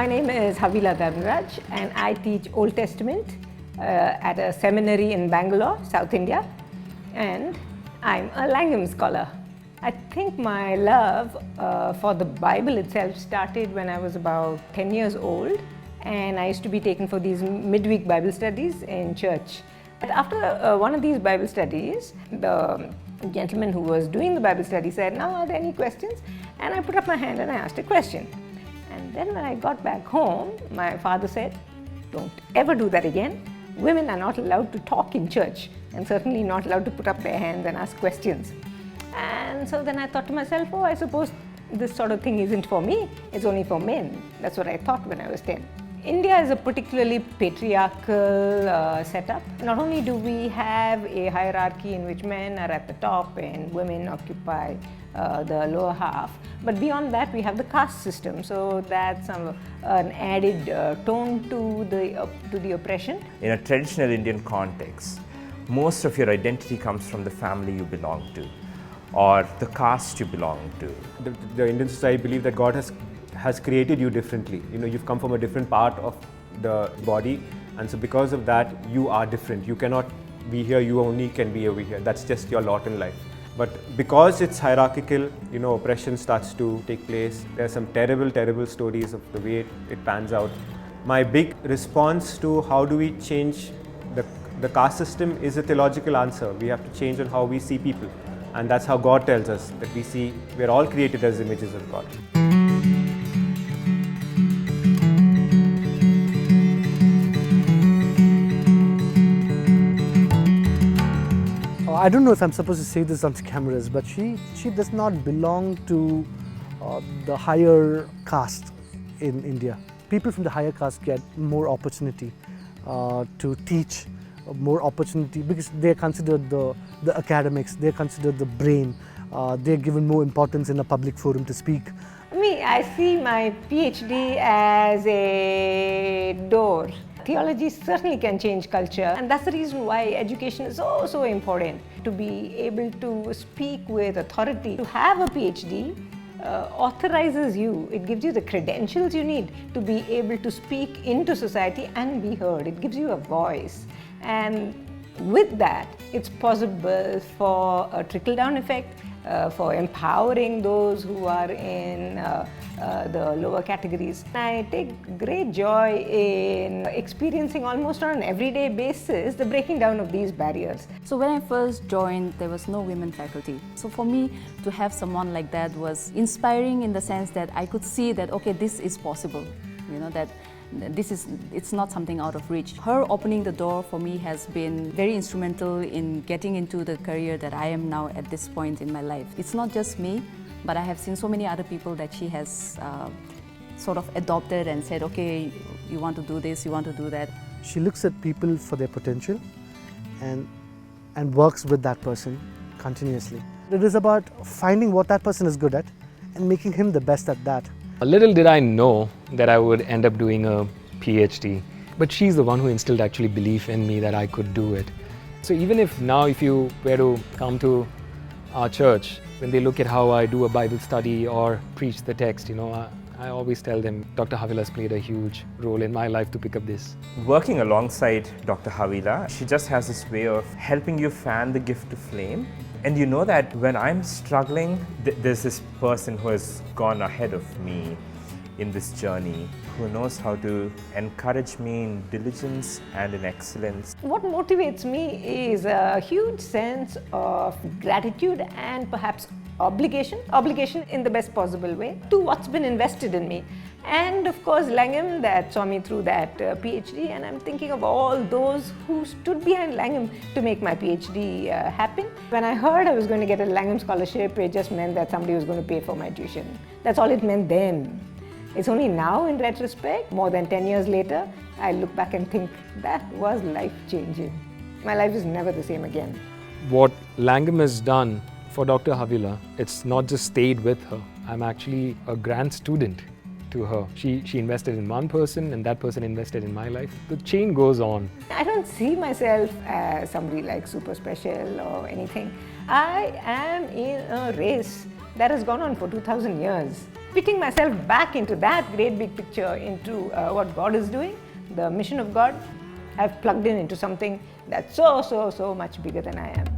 My name is Havila Dharmaraj and I teach Old Testament at a seminary in Bangalore, South India, and I'm a Langham Scholar. I think my love for the Bible itself started when I was about 10 years old, and I used to be taken for these midweek Bible studies in church. But after one of these Bible studies, the gentleman who was doing the Bible study said, "Now, are there any questions?" And I put up my hand and I asked a question. And then when I got back home, my father said, "Don't ever do that again. Women are not allowed to talk in church and certainly not allowed to put up their hands and ask questions." And so then I thought to myself, oh, I suppose this sort of thing isn't for me. It's only for men. That's what I thought when I was 10. India is a particularly patriarchal setup. Not only do we have a hierarchy in which men are at the top and women occupy the lower half, but beyond that we have the caste system. So that's an added tone to the oppression. In a traditional Indian context, most of your identity comes from the family you belong to or the caste you belong to. The Indian society believe that God has created you differently. You've come from a different part of the body, and so because of that, you are different. You cannot be here, you only can be over here. That's just your lot in life. But because it's hierarchical, oppression starts to take place. There are some terrible, terrible stories of the way it pans out. My big response to how do we change the caste system is a theological answer. We have to change on how we see people. And that's how God tells us that we're all created as images of God. I don't know if I'm supposed to say this on cameras, but she does not belong to the higher caste in India. People from the higher caste get more opportunity to teach, more opportunity because they're considered the academics, they're considered the brain, they're given more importance in a public forum to speak. I see my PhD as a door. Theology certainly can change culture, and that's the reason why education is so important. To be able to speak with authority, to have a PhD authorizes you, it gives you the credentials you need to be able to speak into society and be heard. It gives you a voice, and with that, it's possible for a trickle-down effect, for empowering those who are in the lower categories. I take great joy in experiencing almost on an everyday basis the breaking down of these barriers. So when I first joined, there was no women faculty. So for me to have someone like that was inspiring in the sense that I could see that, okay, this is possible, that it's not something out of reach. Her opening the door for me has been very instrumental in getting into the career that I am now at this point in my life. It's not just me, but I have seen so many other people that she has sort of adopted and said, okay, you want to do this, you want to do that. She looks at people for their potential and works with that person continuously. It is about finding what that person is good at and making him the best at that. Little did I know that I would end up doing a PhD, but she's the one who instilled actually belief in me that I could do it. So even if you were to come to our church, when they look at how I do a Bible study or preach the text, I always tell them Dr. Havila's played a huge role in my life to pick up this. Working alongside Dr. Havila, she just has this way of helping you fan the gift to flame. And you know that when I'm struggling, there's this person who has gone ahead of me in this journey, who knows how to encourage me in diligence and in excellence. What motivates me is a huge sense of gratitude and perhaps obligation in the best possible way to what's been invested in me. And of course Langham that saw me through that PhD, and I'm thinking of all those who stood behind Langham to make my PhD happen. When I heard I was going to get a Langham Scholarship, it just meant that somebody was going to pay for my tuition. That's all it meant then. It's only now in retrospect, more than 10 years later, I look back and think that was life-changing. My life is never the same again. What Langham has done for Dr. Havila, it's not just stayed with her. I'm actually a grand student to her. She invested in one person and that person invested in my life. The chain goes on. I don't see myself as somebody like super special or anything. I am in a race that has gone on for 2000 years. fitting myself back into that great big picture, into what God is doing, the mission of God. I've plugged in into something that's so much bigger than I am.